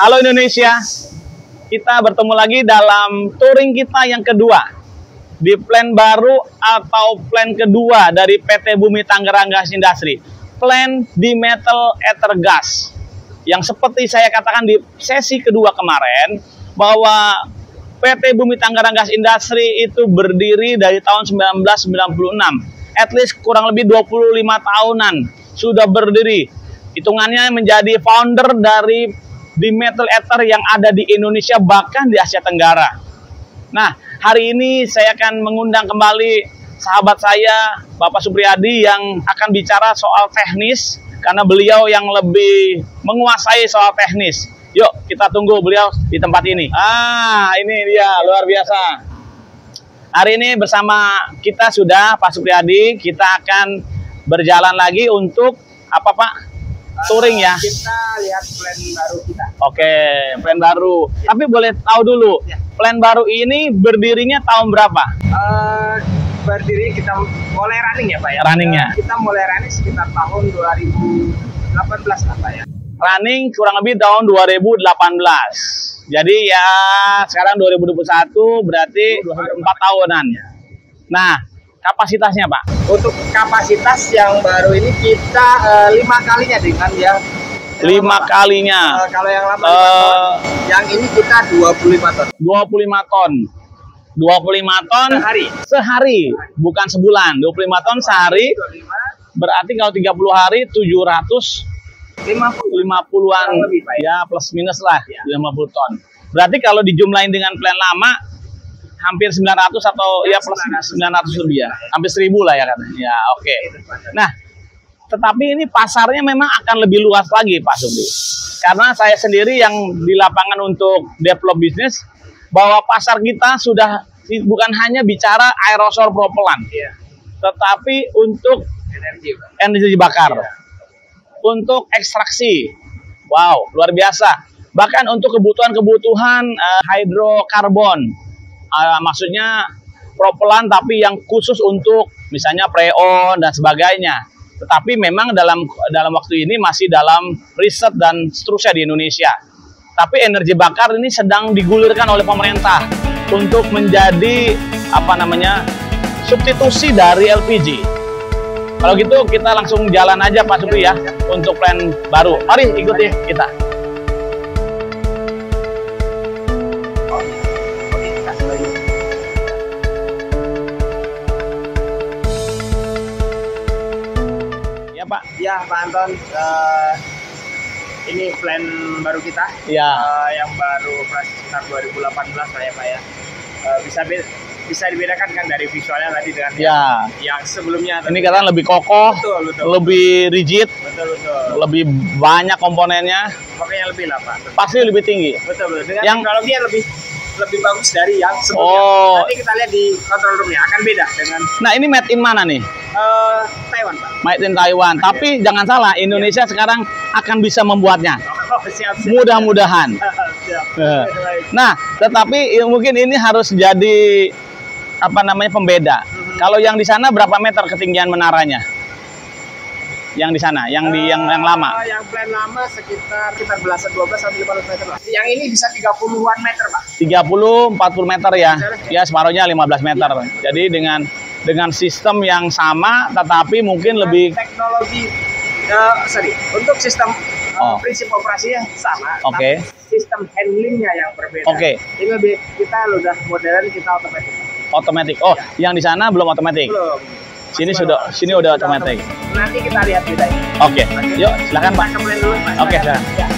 Halo Indonesia, kita bertemu lagi dalam touring kita yang kedua di plan baru atau plan kedua dari PT Bumi Tangerang Gas Industri, plan Dimethyl Ether Gas. Yang seperti saya katakan di sesi kedua kemarin, bahwa PT Bumi Tangerang Gas Industri itu berdiri dari tahun 1996, at least kurang lebih 25 tahunan sudah berdiri. Hitungannya menjadi founder dari Dimethyl Ether yang ada di Indonesia, bahkan di Asia Tenggara. Nah, hari ini saya akan mengundang kembali sahabat saya, Bapak Supriyadi, yang akan bicara soal teknis, karena beliau yang lebih menguasai soal teknis. Yuk, kita tunggu beliau di tempat ini. Ini dia, luar biasa. Hari ini bersama kita sudah Pak Supriyadi, kita akan berjalan lagi untuk apa Pak? Touring ya? Kita lihat plan baru kita. Oke, plan baru. Ya. Tapi boleh tahu dulu, ya, plan baru ini berdirinya tahun berapa? Berdiri kita mulai running ya Pak ya? Runningnya? Kita mulai running sekitar tahun 2018 lah Pak ya. Running kurang lebih tahun 2018. Jadi ya sekarang 2021 berarti 4 tahunan. Nah, kapasitasnya Pak? Untuk kapasitas yang baru ini kita 5 kalinya dengan ya. 5 kalinya. Kalau yang lama 5 ton, yang ini kita 25 ton. 25 ton. 25 ton sehari, bukan sebulan. 25 ton sehari. 25. Berarti kalau 30 hari 750-an ya, plus minus lah ya. 50 ton. Berarti kalau dijumlahin dengan plan lama hampir 900 atau ya plus 900 lebih ya. Hampir 1000 lah ya kan. Ya, oke. Nah, tetapi ini pasarnya memang akan lebih luas lagi Pak Supri. Karena saya sendiri yang di lapangan untuk develop bisnis, bahwa pasar kita sudah bukan hanya bicara aerosol propelan, tetapi untuk energi bakar, untuk ekstraksi. Wow, luar biasa. Bahkan untuk kebutuhan-kebutuhan hidrokarbon. Maksudnya propelan tapi yang khusus untuk misalnya freon dan sebagainya. Tetapi memang dalam waktu ini masih dalam riset dan seterusnya di Indonesia. Tapi energi bakar ini sedang digulirkan oleh pemerintah untuk menjadi substitusi dari LPG. Kalau gitu kita langsung jalan aja Pak Supri ya untuk plan baru. Mari ikuti kita. Pak. Ya Pak Anton, ini plan baru kita, ya, yang baru operasi sekitar 2018 lah ya Pak ya. Bisa dibedakan kan dari visualnya tadi dengan yang sebelumnya. Ini katanya lebih kokoh, betul. Lebih rigid, betul. Lebih banyak komponennya. Makanya lebih lah Pak. Pasti lebih tinggi. Betul. Dengan yang teknologi yang lebih bagus dari yang sebelumnya. Oh. Nanti kita lihat di control roomnya akan beda dengan. Nah, ini made in mana nih? Taiwan Pak. Made in Taiwan. Tapi jangan salah, Indonesia sekarang akan bisa membuatnya. Siap. Mudah-mudahan. Nah, tetapi mungkin ini harus jadi pembeda. Kalau yang di sana berapa meter ketinggian menaranya? Yang di sana, yang lama. Yang plan lama sekitar belasan 12 sampai 15 meter lah. Yang ini bisa 30-an meter, Pak. 30-40 meter ya. Ya, separuhnya 15 meter. Jadi dengan sistem yang sama tetapi mungkin lebih teknologi untuk sistem prinsip operasinya sama. Oke. Sistem handlingnya yang berbeda. Oke. Ini lebih kita udah modern, kita otomatis. Otomatis. Oh, ya. Yang di sana belum otomatis. Belum. Sini udah otomatis. Nanti kita lihat bedanya. Oke. Yuk, silakan Pak. Oke, silakan. Ya.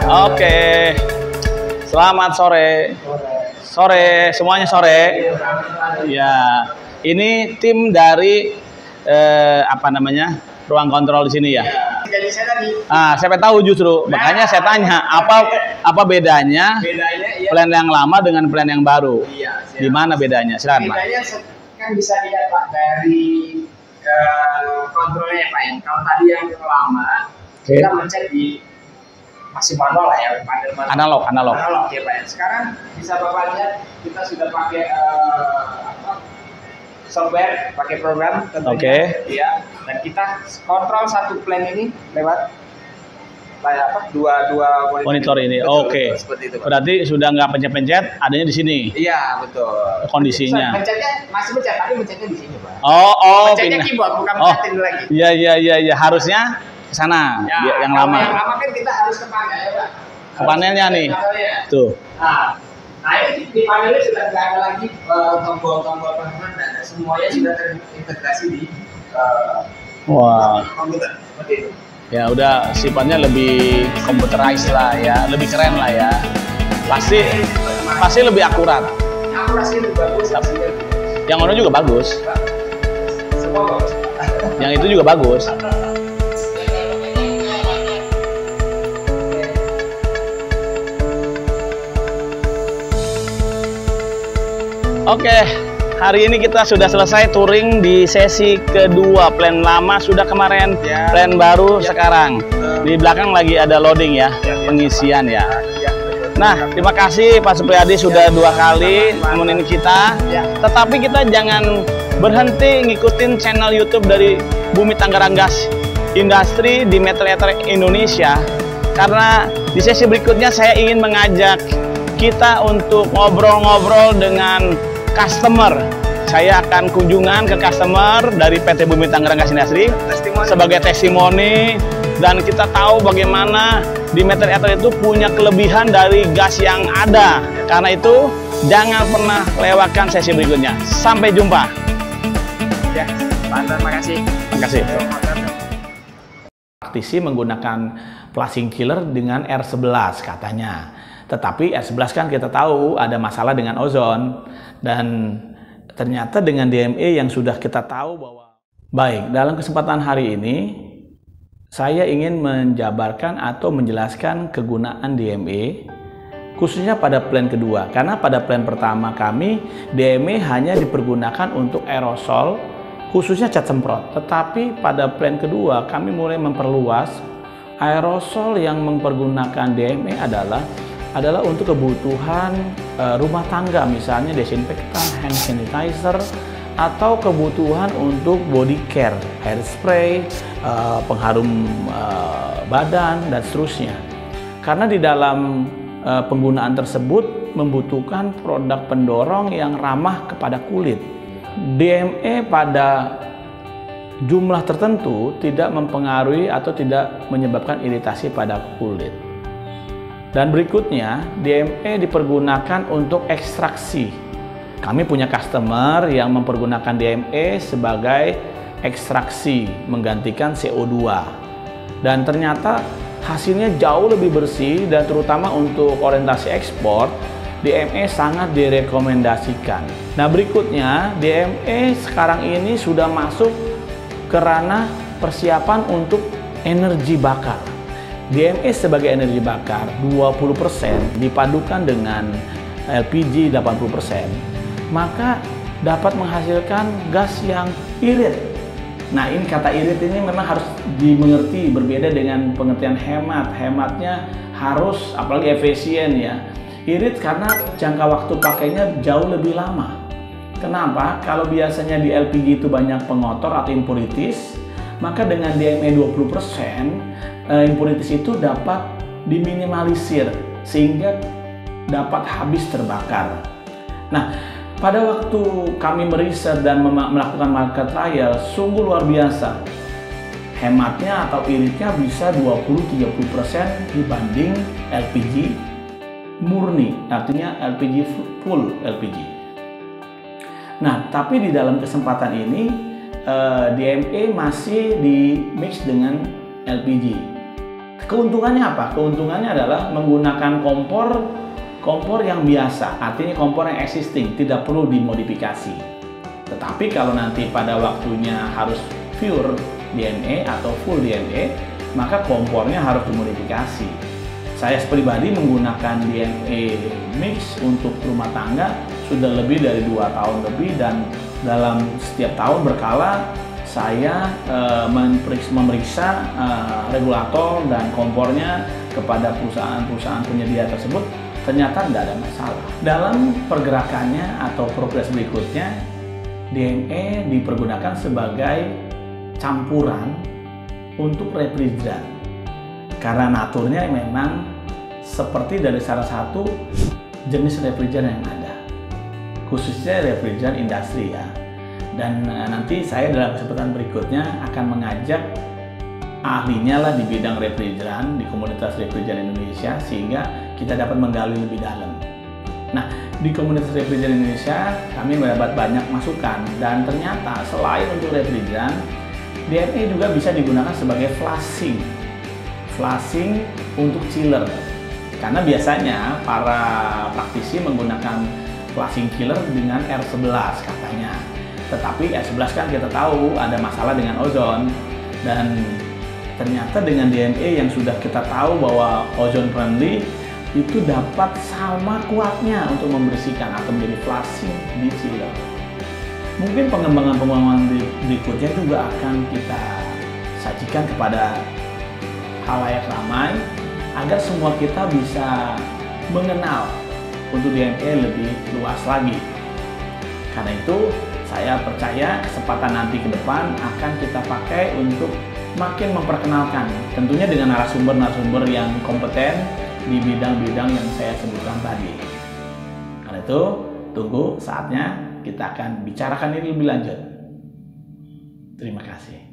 Oke. Selamat sore. Semuanya sore. Ya, ini tim dari ruang kontrol di sini ya. Jadi saya tadi. Saya tahu justru, makanya saya tanya apa bedanya ya. plan yang lama dengan plan yang baru. Iya. Di mana bedanya? Silakan Pak. Bedanya kan bisa dilihat Pak dari kontrolnya ya Pak. Kalau tadi yang lama kita mencet di masih manual lah ya, analog ya Pak. Sekarang bisa Bapak lihat kita sudah pakai software, pakai program tentunya, ya. Dan kita kontrol satu plan ini lewat dua monitor ini. Oke. Seperti itu, Pak. Berarti sudah nggak pencet-pencet, adanya di sini. Iya, betul. Kondisinya. Mencetnya masih mencet, tapi mencetnya di sini, Pak. Mencetnya keyboard, bukan mencetin lagi. Iya. Harusnya ke sana, yang lama. Yang lama kan kita harus ke panel ya, Pak. Ke panelnya nih. Tuh. Nah, ini di panelnya sudah nggak ada lagi tombol-tombol pengenalan dan semuanya sudah terintegrasi di komputer. Seperti itu. Ya udah sifatnya lebih computerized lah ya, lebih keren lah ya. Pasti lebih akurat. Akurasi lebih bagus. Yang ono juga bagus. Semua bagus. Yang itu juga bagus. Oke, hari ini kita sudah selesai touring di sesi kedua. Plan lama sudah kemarin, plan baru sekarang. Di belakang lagi ada loading ya, pengisian ya. Nah, terima kasih Pak Supriyadi sudah 2 kali nemenin kita. Tetapi kita jangan berhenti ngikutin channel YouTube dari Bumi Tangerang Gas Industri di Metal Ether Indonesia. Karena di sesi berikutnya saya ingin mengajak kita untuk ngobrol-ngobrol dengan customer. Saya akan kunjungan ke customer dari PT Bumi Tangerang Gas Industri sebagai testimoni, dan kita tahu bagaimana di Metal Ether itu punya kelebihan dari gas yang ada. Karena itu jangan pernah lewatkan sesi berikutnya. Sampai jumpa. Ya, Pak, terima kasih. Terima kasih. Praktisi menggunakan flashing killer dengan R11 katanya. Tetapi R11 kan kita tahu ada masalah dengan ozon, dan ternyata dengan DME yang sudah kita tahu bahwa baik. Dalam kesempatan hari ini saya ingin menjabarkan atau menjelaskan kegunaan DME khususnya pada plan kedua, karena pada plan pertama kami DME hanya dipergunakan untuk aerosol khususnya cat semprot, tetapi pada plan kedua kami mulai memperluas aerosol yang mempergunakan DME adalah untuk kebutuhan rumah tangga, misalnya desinfektan, hand sanitizer, atau kebutuhan untuk body care, hairspray, pengharum badan, dan seterusnya. Karena di dalam penggunaan tersebut membutuhkan produk pendorong yang ramah kepada kulit. DME pada jumlah tertentu tidak mempengaruhi atau tidak menyebabkan iritasi pada kulit. Dan berikutnya, DME dipergunakan untuk ekstraksi. Kami punya customer yang mempergunakan DME sebagai ekstraksi, menggantikan CO2. Dan ternyata hasilnya jauh lebih bersih, dan terutama untuk orientasi ekspor, DME sangat direkomendasikan. Nah, berikutnya, DME sekarang ini sudah masuk ke ranah persiapan untuk energi bakar. DME sebagai energi bakar 20% dipadukan dengan LPG 80%, maka dapat menghasilkan gas yang irit. Nah, ini kata irit ini memang harus dimengerti, berbeda dengan pengertian hemat. Hematnya harus, apalagi efisien ya. Irit karena jangka waktu pakainya jauh lebih lama. Kenapa? Kalau biasanya di LPG itu banyak pengotor atau impurities, maka dengan DME 20%, impurities itu dapat diminimalisir sehingga dapat habis terbakar. Nah, pada waktu kami meriset dan melakukan market trial, sungguh luar biasa. Hematnya atau iritnya bisa 20-30% dibanding LPG murni, artinya LPG full LPG. Nah, tapi di dalam kesempatan ini DME masih di mix dengan LPG. Keuntungannya apa? Keuntungannya adalah menggunakan kompor yang biasa, artinya kompor yang existing, tidak perlu dimodifikasi. Tetapi kalau nanti pada waktunya harus pure DNA atau full DNA, maka kompornya harus dimodifikasi. Saya pribadi menggunakan DNA mix untuk rumah tangga sudah lebih dari 2 tahun lebih, dan dalam setiap tahun berkala saya memeriksa regulator dan kompornya kepada perusahaan-perusahaan penyedia tersebut. Ternyata tidak ada masalah. Dalam pergerakannya atau progres berikutnya, DNA dipergunakan sebagai campuran untuk refrigeran. Karena naturnya memang seperti dari salah satu jenis refrigeran yang ada, khususnya refrigeran industri ya. Dan nanti saya dalam kesempatan berikutnya akan mengajak ahlinya lah di bidang refrigeran di komunitas refrigeran Indonesia, sehingga kita dapat menggali lebih dalam. Nah, di komunitas refrigeran Indonesia kami mendapat banyak masukan, dan ternyata selain untuk refrigeran, DNA juga bisa digunakan sebagai flushing untuk chiller. Karena biasanya para praktisi menggunakan flushing chiller dengan R11 katanya. Tetapi R11 kan kita tahu ada masalah dengan ozon, dan ternyata dengan DNA yang sudah kita tahu bahwa ozon friendly itu dapat sama kuatnya untuk membersihkan atau menjadi flushing di chiller. Mungkin pengembangan berikutnya juga akan kita sajikan kepada khalayak ramai agar semua kita bisa mengenal untuk DNA lebih luas lagi. Karena itu saya percaya kesempatan nanti ke depan akan kita pakai untuk makin memperkenalkan, tentunya dengan narasumber-narasumber yang kompeten di bidang-bidang yang saya sebutkan tadi. Karena itu, tunggu saatnya kita akan bicarakan ini lebih lanjut. Terima kasih.